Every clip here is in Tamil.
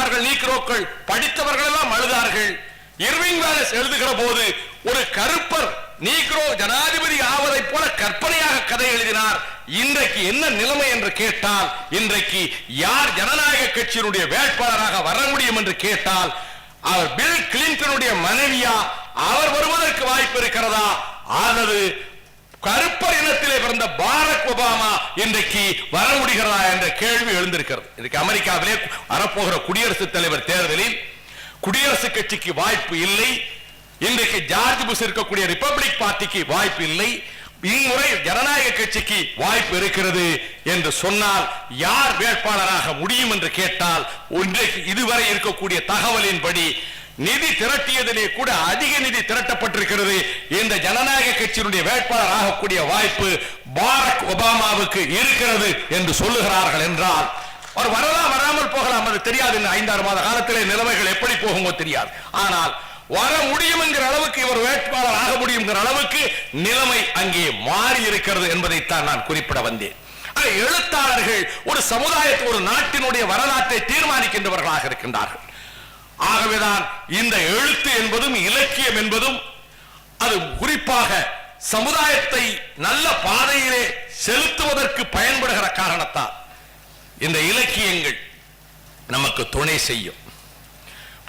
அழுதார்கள். நீக்ரோக்கள் படித்தவர்கள் எல்லாம் அழுதார்கள். இர்விங் வாலஸ் எழுதுகிற போது ஒரு கருப்பர் நீக்ரோ ஜனாதிபதி ஆவதை போல கற்பனையாக கதை எழுதினார். இன்றைக்கு என்ன நிலைமை என்று கேட்டால், இன்றைக்கு யார் ஜனநாயக கட்சியினுடைய வேட்பாளராக வர முடியும் என்று கேட்டால், அவர் பில் கிளின்டனுடைய மனைவியா, அவர் வருவதற்கு வாய்ப்பு இருக்கிறதா, அல்லது கருப்பர் இனத்திலே பிறந்த பாரக் ஒபாமா இன்றைக்கு வர முடிகிறதா என்ற கேள்வி எழுந்திருக்கிறது. இன்றைக்கு அமெரிக்காவிலே வரப்போகிற குடியரசுத் தலைவர் தேர்தலில் குடியரசுக் கட்சிக்கு வாய்ப்பு இல்லை. இன்றைக்கு ஜார்ஜ் புஷ் இருக்கக்கூடிய ரிபப்ளிக் பார்ட்டிக்கு வாய்ப்பு இல்லை. இம்முறை ஜனநாயக கட்சிக்கு வாய்ப்பு இருக்கிறது என்று சொன்னால் யார் வேட்பாளராக முடியும் என்று கேட்டால், இன்றைக்கு இதுவரை இருக்கக்கூடிய தகவலின்படி நிதி திரட்டியதிலே கூட அதிக நிதி திரட்டப்பட்டிருக்கிறது. இந்த ஜனநாயக கட்சியினுடைய வேட்பாளர் ஆகக்கூடிய வாய்ப்பு பாரக் ஒபாமாவுக்கு இருக்கிறது என்று சொல்லுகிறார்கள் என்றால், அவர் வரலாம் வராமல் போகலாம், அது தெரியாது. இந்த 5-6 மாத காலத்திலே நிலைமைகள் எப்படி போகுமோ தெரியாது. ஆனால் வர முடியும் என்கிற அளவுக்கு இவர் வேட்பாளர் ஆக முடியும் என்கிற அளவுக்கு நிலைமை அங்கே மாறி இருக்கிறது என்பதைத்தான் நான் குறிப்பிட வந்தேன். எழுத்தாளர்கள் ஒரு சமுதாயத்தை, ஒரு நாட்டினுடைய வரலாற்றை தீர்மானிக்கின்றவர்களாக இருக்கின்றார்கள். ஆகவேதான் இந்த எழுத்து என்பதும் இலக்கியம் என்பதும் அது குறிப்பாக சமுதாயத்தை நல்ல பாதையிலே செலுத்துவதற்கு பயன்படுகிற காரணத்தால் இந்த இலக்கியங்கள் நமக்கு துணை செய்யும்.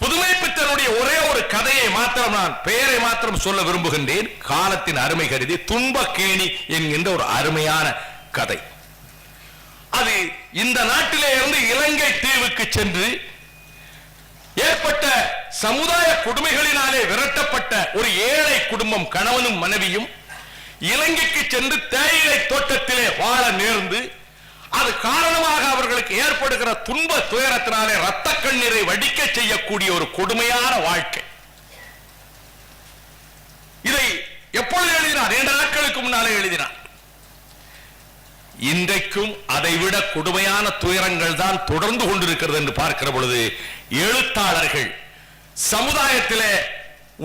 புதுமை பித்தனுடைய ஒரே ஒரு கதையை மாத்திரம், நான் பெயரை மாத்திரம் சொல்ல விரும்புகின்றேன், காலத்தின் அருமை கருதி. துன்பக்கேணி என்கின்ற ஒரு அருமையான கதை. அது இந்த நாட்டிலே இருந்து இலங்கை தீவுக்கு சென்று ஏற்பட்ட சமுதாய கொடுமைகளினாலே விரட்டப்பட்ட ஒரு ஏழை குடும்பம், கணவனும் மனைவியும் இலங்கைக்கு சென்று தேயிலை தோட்டத்திலே வாழ நேர்ந்து, அது காரணமாக அவர்களுக்கு ஏற்படுகிற துன்ப துயரத்தினாலே ரத்த கண்ணீரை வடிக்க செய்யக்கூடிய ஒரு கொடுமையான வாழ்க்கை. இதை எப்பொழுது எழுதினார்? 2 நாட்களுக்கு முன்னாலே எழுதினார். இன்றைக்கும் அதைவிட கொடுமையான துயரங்கள் தான் தொடர்ந்து கொண்டிருக்கிறது என்று பார்க்கிற பொழுது, எழுத்தாளர்கள் சமுதாயத்திலே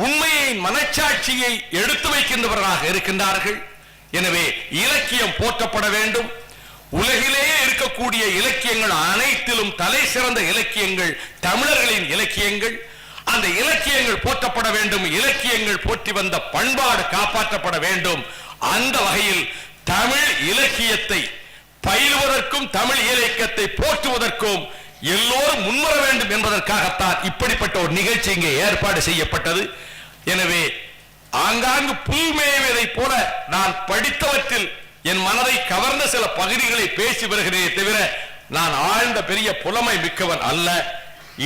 உண்மையை, மனச்சாட்சியை எடுத்து வைக்கின்றவர்களாக இருக்கின்றார்கள். எனவே இலக்கியம் போற்றப்பட வேண்டும். உலகிலேயே இருக்கக்கூடிய இலக்கியங்கள் அனைத்திலும் தலை சிறந்த இலக்கியங்கள் தமிழர்களின் இலக்கியங்கள். அந்த இலக்கியங்கள் போற்றப்பட வேண்டும். இலக்கியங்கள் போற்றி வந்த பண்பாடு காப்பாற்றப்பட வேண்டும். அந்த வகையில் தமிழ் இலக்கியத்தை பயிலுவதற்கும் தமிழ் இலக்கியத்தை போற்றுவதற்கும் எல்லோரும் முன்வர வேண்டும் என்பதற்காகத்தான் இப்படிப்பட்ட ஒரு நிகழ்ச்சி இங்கே ஏற்பாடு செய்யப்பட்டது. எனவே ஆங்காங்கு புல் மேய்வதை போல நான் படித்தவற்றில் என் மனதை கவர்ந்த சில பகுதிகளை பேசி வருகிறேனே தவிர நான் ஆழ்ந்த பெரிய புலமை மிக்கவன் அல்ல.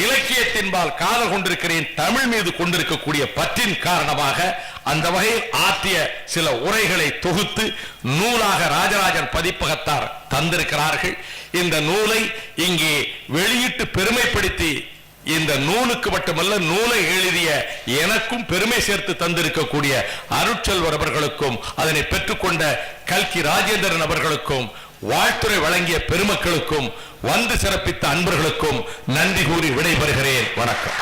இலக்கியத்தின்பால் காதல் கொண்டிருக்கிறேன். தமிழ் மீது கொண்டிருக்கக்கூடிய பற்றின் காரணமாக அந்த வகையில் ஆற்றிய சில உரைகளை தொகுத்து நூலாக ராஜராஜன் பதிப்பகத்தார் தந்திருக்கிறார்கள். இந்த நூலை இங்கே வெளியிட்டு பெருமைப்படுத்தி, இந்த நூலுக்கு மட்டுமல்ல, நூலை எழுதிய எனக்கும் பெருமை சேர்த்து தந்திருக்கக்கூடிய அருட்செல்வர் அவர்களுக்கும், அதனை பெற்றுக்கொண்ட கல்கி ராஜேந்திரன் அவர்களுக்கும், வாழ்த்துரை வழங்கிய பெருமக்களுக்கும், வந்து சிறப்பித்த அன்பர்களுக்கும் நன்றி கூறி விடைபெறுகிறேன். வணக்கம்.